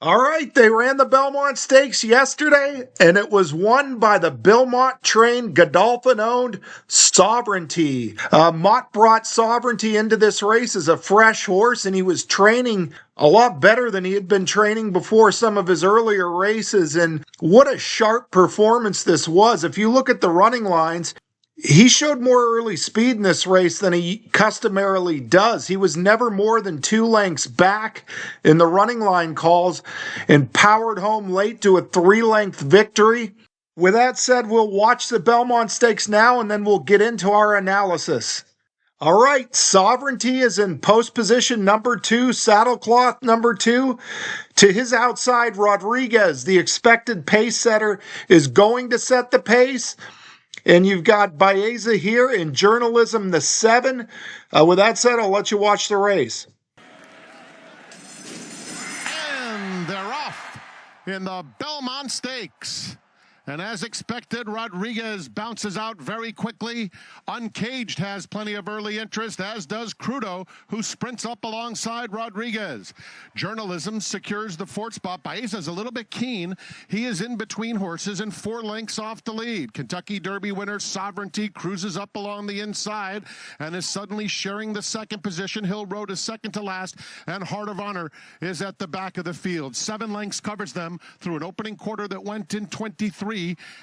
All right, they ran the Belmont Stakes yesterday, and it was won by the Belmont trained Godolphin owned Sovereignty. Mott brought Sovereignty into this race as a fresh horse, and he was training a lot better than he had been training before some of his earlier races. And what a sharp performance this was. If you look at the running lines, he showed more early speed in this race than he customarily does. He was never more than 2 lengths back in the running line calls and powered home late to a 3-length victory. With that said, we'll watch the Belmont Stakes now and then we'll get into our analysis. All right, Sovereignty is in post position number 2, saddlecloth number 2. To his outside, Rodriguez, the expected pace setter, is going to set the pace. And you've got Baeza here in Journalism, the 7. With that said, I'll let you watch the race. And they're off in the Belmont Stakes. And as expected, Rodriguez bounces out very quickly. Uncaged has plenty of early interest, as does Crudo, who sprints up alongside Rodriguez. Journalism secures the 4th spot. Baeza's a little bit keen. He is in between horses and 4 lengths off the lead. Kentucky Derby winner Sovereignty cruises up along the inside and is suddenly sharing the 2nd position. Hill Road is second to last, and Heart of Honor is at the back of the field. 7 lengths covers them through an opening quarter that went in 23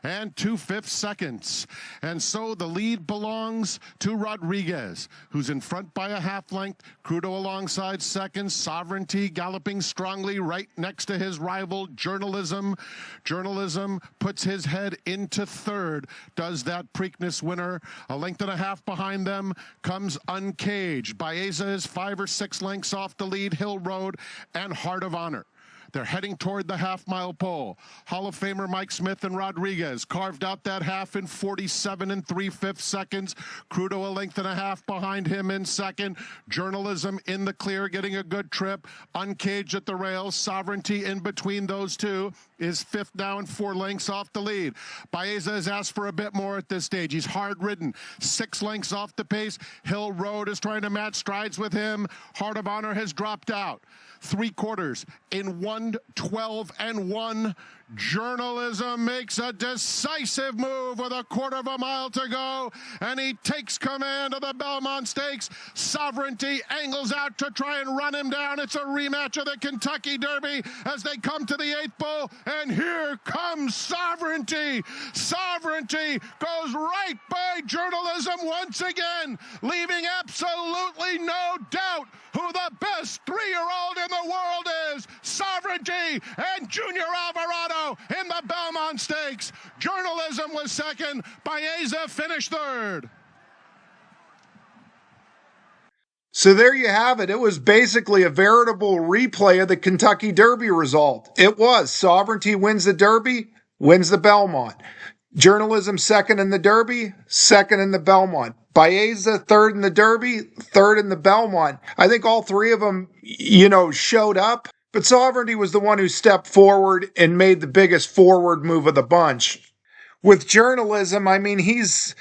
and 2/5 seconds. And so the lead belongs to Rodriguez, who's in front by a half length. Crudo alongside second. Sovereignty galloping strongly right next to his rival Journalism. Journalism puts his head into 3rd. Does that Preakness winner. A length and a half behind them comes Uncaged. Baeza is 5 or 6 lengths off the lead. Hill Road and Heart of Honor. They're heading toward the half-mile pole. Hall of Famer Mike Smith and Rodriguez carved out that half in 47 and 3/5 seconds. Crudo a length and a half behind him in second. Journalism in the clear, getting a good trip. Uncaged at the rails. Sovereignty in between those two is 5th now and 4 lengths off the lead. Baeza has asked for a bit more at this stage. He's hard-ridden. 6 lengths off the pace. Hill Road is trying to match strides with him. Heart of Honor has dropped out. 3 quarters in 1:12 and 1. Journalism makes a decisive move with a quarter of a mile to go, and he takes command of the Belmont Stakes. Sovereignty angles out to try and run him down. It's a rematch of the Kentucky Derby as they come to the 8th bull, and here comes Sovereignty. Sovereignty goes right by Journalism once again, leaving absolutely no doubt who the best 3-year-old in the world is. Sovereignty and Junior Alvarado in the Belmont Stakes. Journalism was second. Baeza finished 3rd. So there you have it. It was basically a veritable replay of the Kentucky Derby result. It was Sovereignty wins the Derby, wins the Belmont. Journalism second in the Derby, second in the Belmont. Baeza third in the Derby, third in the Belmont. I think all 3 of them, showed up. But Sovereignty was the one who stepped forward and made the biggest forward move of the bunch. With Journalism, I mean, he's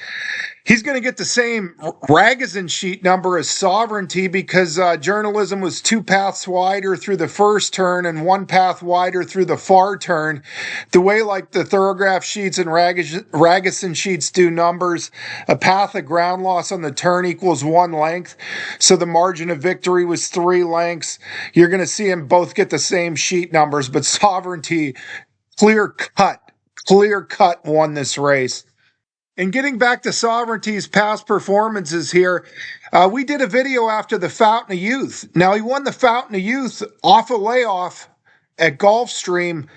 going to get the same Ragozin sheet number as Sovereignty because Journalism was 2 paths wider through the first turn and 1 path wider through the far turn. The way like the Thorograph sheets and Ragozin sheets do numbers, a path of ground loss on the turn equals 1 length. So the margin of victory was 3 lengths. You're going to see them both get the same sheet numbers, but Sovereignty, clear cut won this race. And getting back to Sovereignty's past performances here, we did a video after the Fountain of Youth. Now, he won the Fountain of Youth off a layoff at Gulfstream,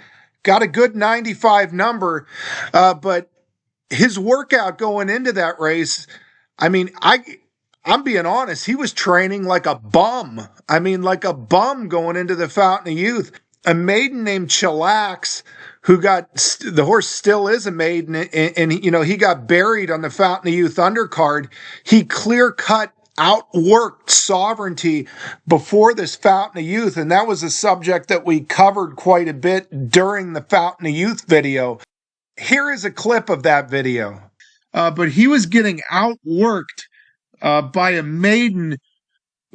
got a good 95 number, but his workout going into that race, I mean, I'm being honest, he was training like a bum. Like a bum going into the Fountain of Youth. A maiden named Chillax, the horse still is a maiden, and he got buried on the Fountain of Youth undercard. He clear-cut outworked Sovereignty before this Fountain of Youth, and that was a subject that we covered quite a bit during the Fountain of Youth video. Here is a clip of that video. But he was getting outworked by a maiden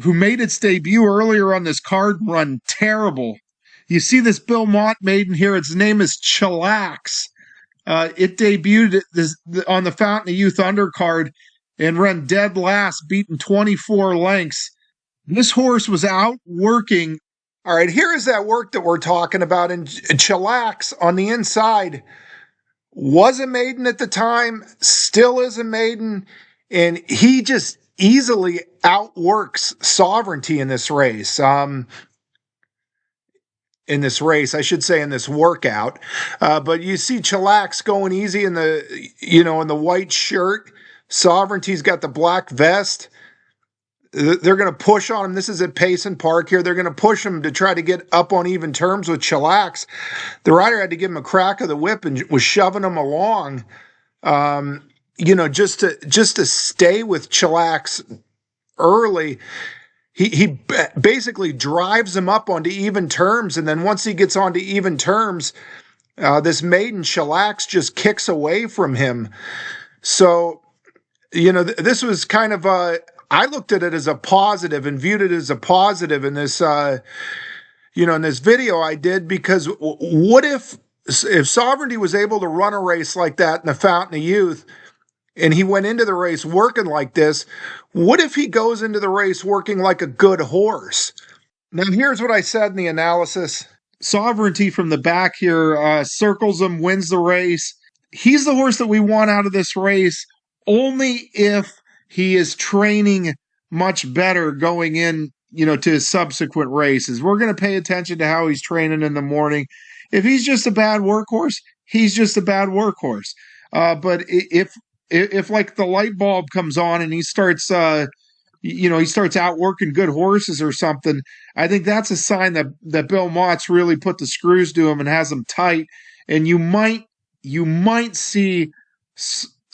who made its debut earlier on this card run terrible. You see this Belmont maiden here. Its name is Chillax. It debuted on the Fountain of Youth undercard and ran dead last, beaten 24 lengths. This horse was out working. All right, here is that work that we're talking about. And Chillax on the inside was a maiden at the time, still is a maiden, and he just easily outworks Sovereignty in this race. In this race, I should say, in this workout. But you see Chillax going easy in the white shirt. Sovereignty's got the black vest. They're going to push on him. This is at Payson Park here. They're going to push him to try to get up on even terms with Chillax. The rider had to give him a crack of the whip and was shoving him along, just to stay with Chillax early. He basically drives him up onto even terms, and then once he gets onto even terms, this maiden Chillax just kicks away from him. So, this was kind of I looked at it as a positive and viewed it as a positive in this, in this video I did, because what if Sovereignty was able to run a race like that in the Fountain of Youth, and he went into the race working like this? What if he goes into the race working like a good horse? Now, here's what I said in the analysis. Sovereignty from the back here circles him, wins the race. He's the horse that we want out of this race only if he is training much better going in, to his subsequent races. We're going to pay attention to how he's training in the morning. If he's just a bad workhorse, he's just a bad workhorse. But if like the light bulb comes on and he starts, he starts outworking good horses or something, I think that's a sign that Bill Mott's really put the screws to him and has him tight. And you might see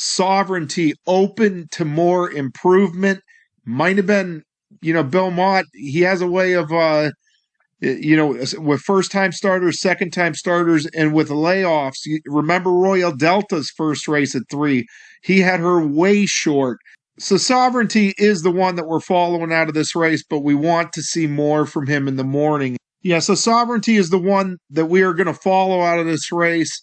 Sovereignty open to more improvement. Might have been, Bill Mott, he has a way of, with first-time starters, second-time starters, and with layoffs. Remember Royal Delta's first race at 3. He had her way short. So Sovereignty is the one that we're following out of this race, but we want to see more from him in the morning. Yeah, so Sovereignty is the one that we are going to follow out of this race.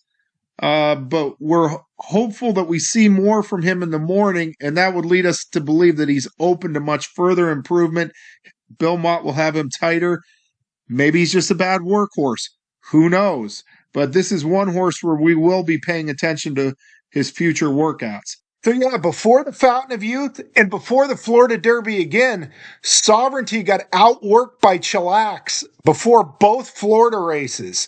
But we're hopeful that we see more from him in the morning, and that would lead us to believe that he's open to much further improvement. Bill Mott will have him tighter. Maybe he's just a bad workhorse. Who knows? But this is one horse where we will be paying attention to his future workouts. So yeah, before the Fountain of Youth and before the Florida Derby again, Sovereignty got outworked by Chillax before both Florida races.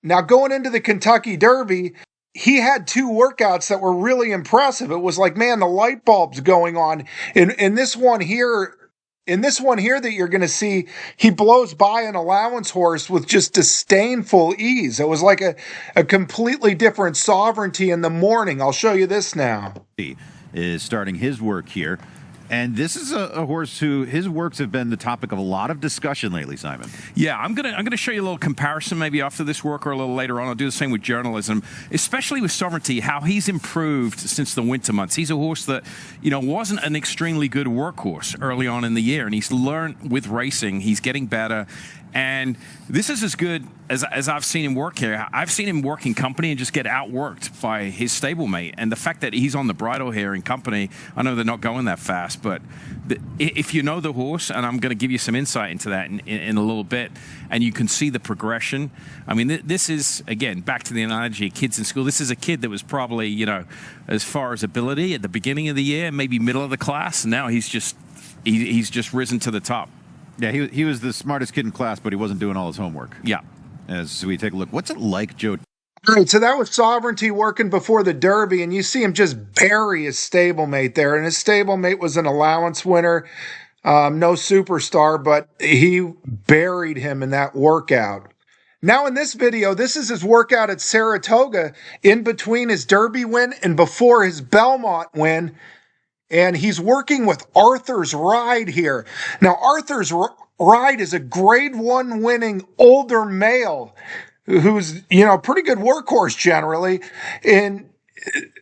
Now, going into the Kentucky Derby, he had 2 workouts that were really impressive. It was like, man, the light bulb's going on. In this one here that you're going to see, he blows by an allowance horse with just disdainful ease. It was like a completely different Sovereignty in the morning. I'll show you this now. He is starting his work here. And this is a horse who his works have been the topic of a lot of discussion lately, Simon. Yeah, I'm gonna show you a little comparison maybe after this work or a little later on. I'll do the same with Journalism, especially with Sovereignty, how he's improved since the winter months. He's a horse that, wasn't an extremely good workhorse early on in the year, and he's learned with racing. He's getting better. And this is as good as I've seen him work here. I've seen him work in company and just get outworked by his stablemate. And the fact that he's on the bridle here in company, I know they're not going that fast, but if you know the horse, and I'm going to give you some insight into that in a little bit, and you can see the progression. I mean, this is, again, back to the analogy of kids in school. This is a kid that was probably, as far as ability at the beginning of the year, maybe middle of the class. And now he's just risen to the top. Yeah, he was the smartest kid in class, but he wasn't doing all his homework. Yeah. As we take a look, what's it like, Joe? All right, so that was Sovereignty working before the Derby, and you see him just bury his stablemate there. And his stablemate was an allowance winner, no superstar, but he buried him in that workout. Now in this video, this is his workout at Saratoga in between his Derby win and before his Belmont win. And he's working with Arthur's Ride here. Now, Arthur's Ride is a grade 1 winning older male who's, pretty good workhorse generally. And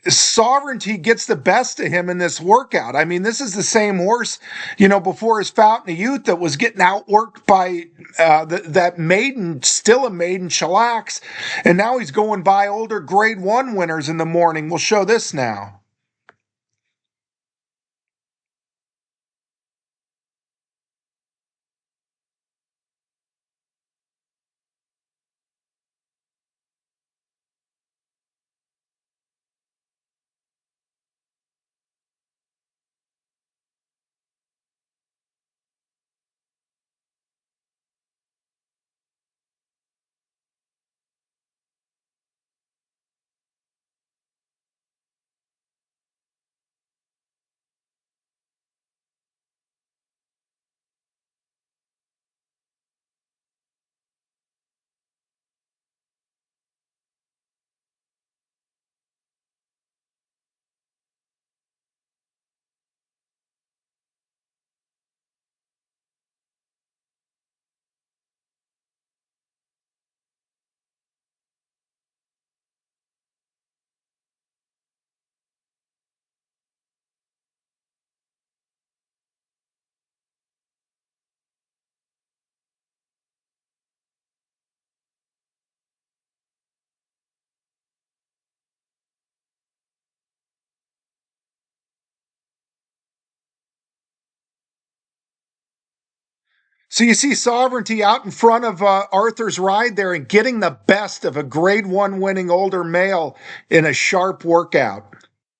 Sovereignty gets the best of him in this workout. I mean, this is the same horse, before his Fountain of Youth that was getting outworked by that maiden, still a maiden, Shellax. And now he's going by older Grade 1 winners in the morning. We'll show this now. So you see Sovereignty out in front of Arthur's Ride there and getting the best of a Grade 1 winning older male in a sharp workout.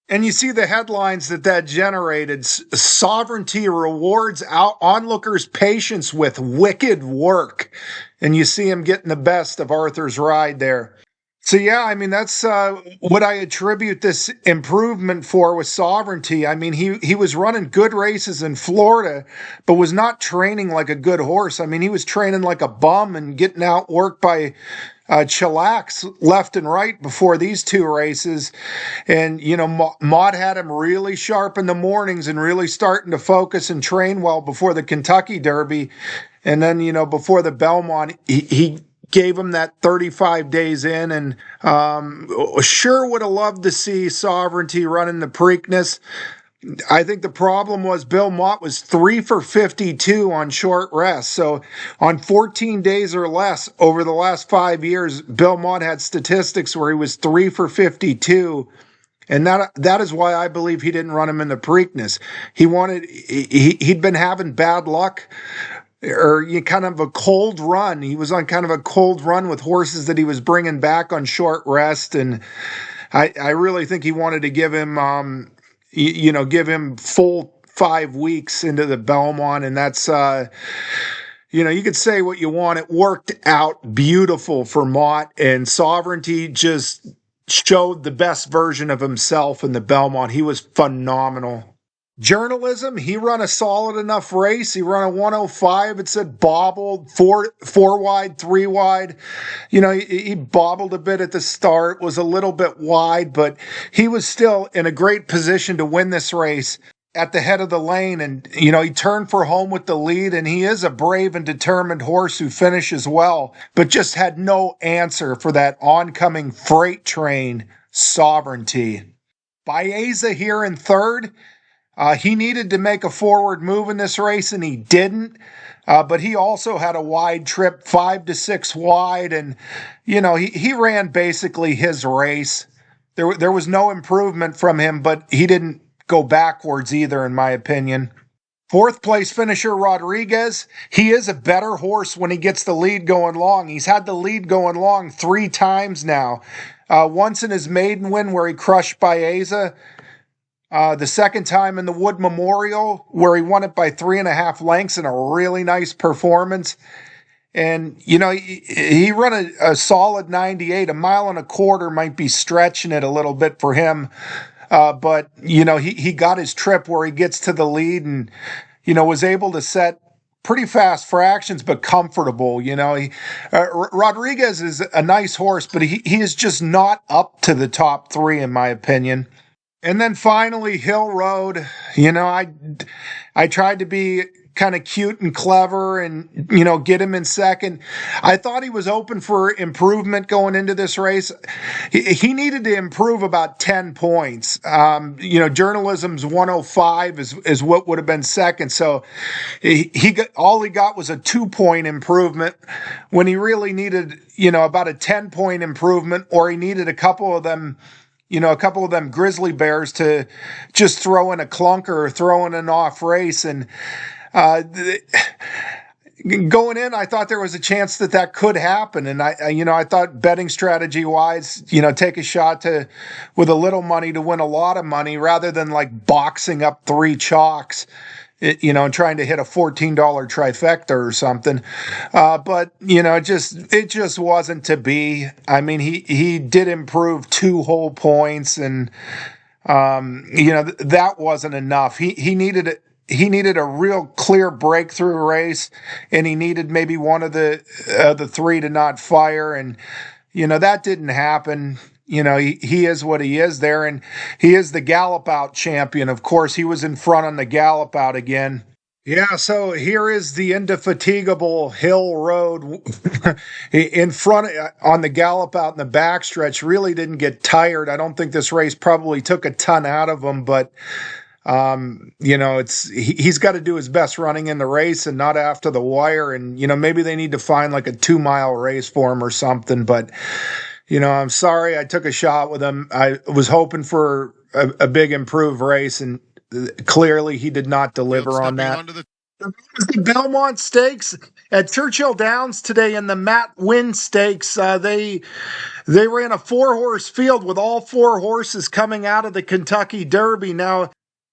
And you see the headlines that generated. Sovereignty rewards onlookers' patience with wicked work. And you see him getting the best of Arthur's Ride there. So, yeah, I mean, that's what I attribute this improvement for with Sovereignty. I mean, he was running good races in Florida, but was not training like a good horse. I mean, he was training like a bum and getting outworked by Shellax left and right before these two races. And, Mott had him really sharp in the mornings and really starting to focus and train well before the Kentucky Derby. And then, before the Belmont, he gave him that 35 days in, and sure would have loved to see Sovereignty running the Preakness. I think the problem was Bill Mott was 3 for 52 on short rest. So on 14 days or less over the last 5 years, Bill Mott had statistics where he was 3 for 52. And that is why I believe he didn't run him in the Preakness. He'd been having bad luck, or kind of a cold run. He was on kind of a cold run with horses that he was bringing back on short rest. And I really think he wanted to give him, give him full 5 weeks into the Belmont. And that's, you could say what you want. It worked out beautiful for Mott, and Sovereignty just showed the best version of himself in the Belmont. He was phenomenal. Journalism, he run a solid enough race. He run a 105. It said bobbled, four wide, 3 wide. He bobbled a bit at the start, was a little bit wide, but he was still in a great position to win this race at the head of the lane. And, he turned for home with the lead, and he is a brave and determined horse who finishes well, but just had no answer for that oncoming freight train, Sovereignty. Baeza here in third. He needed to make a forward move in this race, and he didn't. But he also had a wide trip, 5 to 6 wide, and he ran basically his race. There was no improvement from him, but he didn't go backwards either, in my opinion. Fourth place finisher Rodriguez. He is a better horse when he gets the lead going long. He's had the lead going long 3 times now. Once in his maiden win where he crushed Baeza. The second time in the Wood Memorial, where he won it by 3.5 lengths in a really nice performance. And, he run a solid 98. 1.25 miles might be stretching it a little bit for him. But, he got his trip where he gets to the lead and, was able to set pretty fast fractions, but comfortable. Rodriguez is a nice horse, but he is just not up to the top 3, in my opinion. And then finally, Hill Road. I tried to be kind of cute and clever and, get him in second. I thought he was open for improvement going into this race. He needed to improve about 10 points. Journalism's 105 is what would have been second. So all he got was a 2-point improvement when he really needed, about a 10-point improvement, or he needed a couple of them grizzly bears to just throw in a clunker or throw in an off race. And going in, I thought there was a chance that could happen. And I thought betting strategy wise, take a shot with a little money to win a lot of money rather than like boxing up 3 chalks, and trying to hit a $14 trifecta or something. But it just wasn't to be. I mean, he did improve 2 whole points, and, that wasn't enough. He needed a real clear breakthrough race, and he needed maybe one of the 3 to not fire. And, that didn't happen. He is what he is there, and he is the gallop out champion. Of course, he was in front on the gallop out again. Yeah, so here is the indefatigable Hill Road in front on the gallop out in the backstretch. Really didn't get tired. I don't think this race probably took a ton out of him, but he's got to do his best running in the race and not after the wire. And, maybe they need to find like a 2-mile race for him or something, but I'm sorry I took a shot with him. I was hoping for a big improved race, and clearly he did not deliver on that. The Belmont Stakes at Churchill Downs today in the Mott Stakes. They ran a 4-horse field with all 4 horses coming out of the Kentucky Derby. Now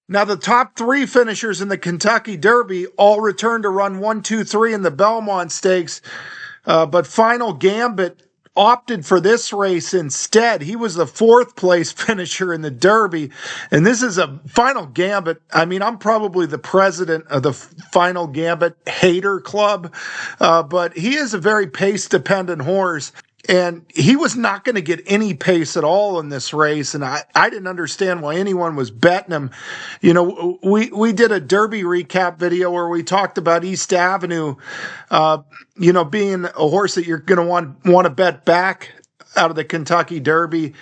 the top 3 finishers in the Kentucky Derby all returned to run 1, 2, 3 in the Belmont Stakes, but Final Gambit opted for this race instead. He was the 4th place finisher in the Derby, and this is a Final Gambit. I mean, I'm probably the president of the Final Gambit hater club, but he is a very pace-dependent horse, and he was not going to get any pace at all in this race, and I didn't understand why anyone was betting him. We did a Derby recap video where we talked about East Avenue, being a horse that you're going to want to bet back out of the Kentucky Derby.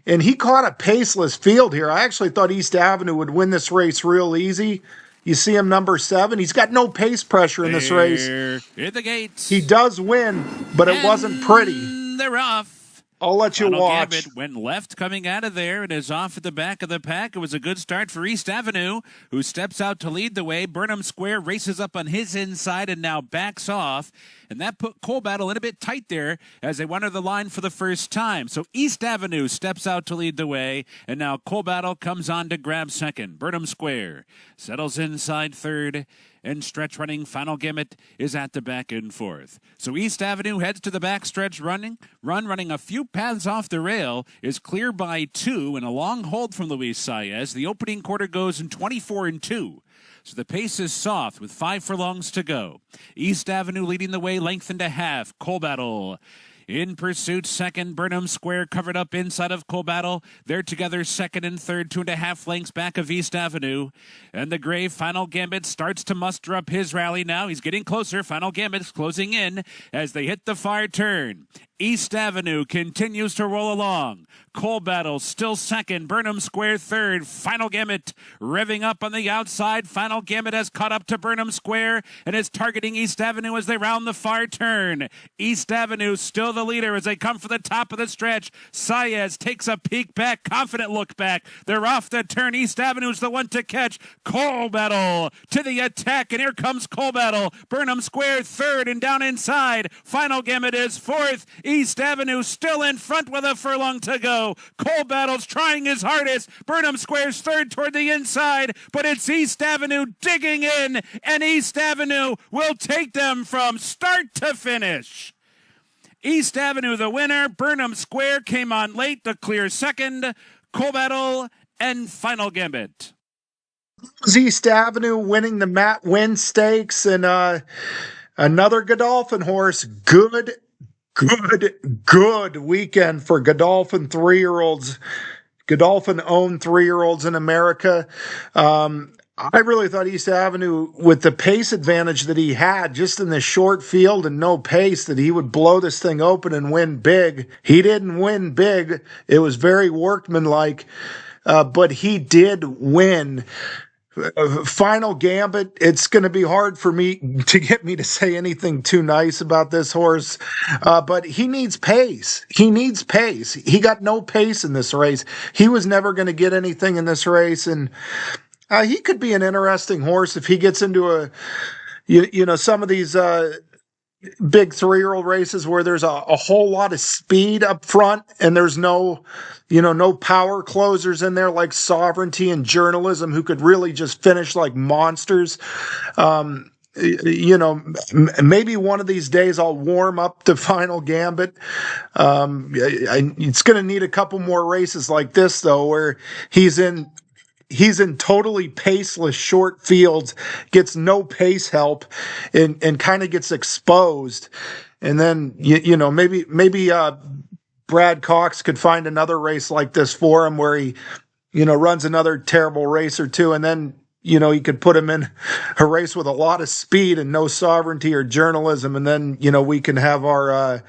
And he caught a paceless field here. I actually thought East Avenue would win this race real easy. You see him number 7. He's got no pace pressure in this race. In the gates. He does win, but it wasn't pretty. They're off. I'll let you watch. Gambit went left coming out of there and is off at the back of the pack. It was a good start for East Avenue, who steps out to lead the way. Burnham Square races up on his inside and now backs off. And that put Coal Battle in a bit tight there as they went to the line for the first time. So East Avenue steps out to lead the way, and now Coal Battle comes on to grab second. Burnham Square settles inside third, and stretch running Final Gambit is at the back and fourth. So East Avenue heads to the backstretch running a few paths off the rail, is clear by 2 and a long hold from Luis Saez. The opening quarter goes in 24-2. So the pace is soft with 5 furlongs to go. East Avenue leading the way, length and a half. Coal Battle in pursuit, second. Burnham Square covered up inside of Coal Battle. They're together second and third, 2.5 lengths back of East Avenue. And the gray Final Gambit starts to muster up his rally now. He's getting closer. Final Gambit's closing in as they hit the far turn. East Avenue continues to roll along. Coal Battle still second. Burnham Square third. Final Gambit revving up on the outside. Final Gambit has caught up to Burnham Square and is targeting East Avenue as they round the far turn. East Avenue still the leader as they come for the top of the stretch. Saez takes a peek back, confident look back. They're off the turn. East Avenue's the one to catch. Coal Battle to the attack, and here comes Coal Battle. Burnham Square third and down inside. Final Gambit is fourth. East Avenue still in front with a furlong to go. Coal Battle's trying his hardest. Burnham Square's third toward the inside, but it's East Avenue digging in, and East Avenue will take them from start to finish. East Avenue the winner. Burnham Square came on late to clear second. Coal Battle and Final Gambit. East Avenue winning the Mott Stakes, and another Godolphin horse. Good weekend for Godolphin 3-year-olds. Godolphin owned 3-year-olds in America. I really thought East Avenue, with the pace advantage that he had just in the short field and no pace, that he would blow this thing open and win big. He didn't win big. It was very workmanlike, but he did win. Final Gambit, it's going to be hard for me to get me to say anything too nice about this horse, but he needs pace. He needs pace. He got no pace in this race. He was never going to get anything in this race, and he could be an interesting horse if he gets into some of these big 3-year-old races where there's a whole lot of speed up front and there's no power closers in there like Sovereignty and Journalism, who could really just finish like monsters. Maybe one of these days I'll warm up to Final Gambit. It's going to need a couple more races like this though, where he's in totally paceless short fields, gets no pace help, and kind of gets exposed. And then, maybe Brad Cox could find another race like this for him where he, runs another terrible race or two. And then, he could put him in a race with a lot of speed and no Sovereignty or Journalism. And then, we can have our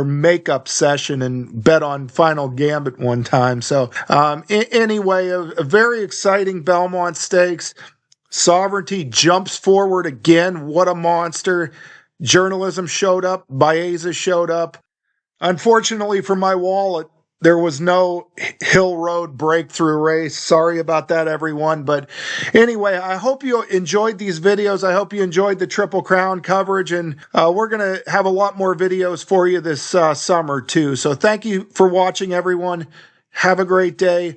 makeup session and bet on Final Gambit one time. So anyway, a very exciting Belmont Stakes. Sovereignty jumps forward again. What a monster. Journalism showed up. Baeza showed up. Unfortunately for my wallet, there was no Hill Road breakthrough race. Sorry about that, everyone. But anyway, I hope you enjoyed these videos. I hope you enjoyed the Triple Crown coverage. And we're going to have a lot more videos for you this summer, too. So thank you for watching, everyone. Have a great day.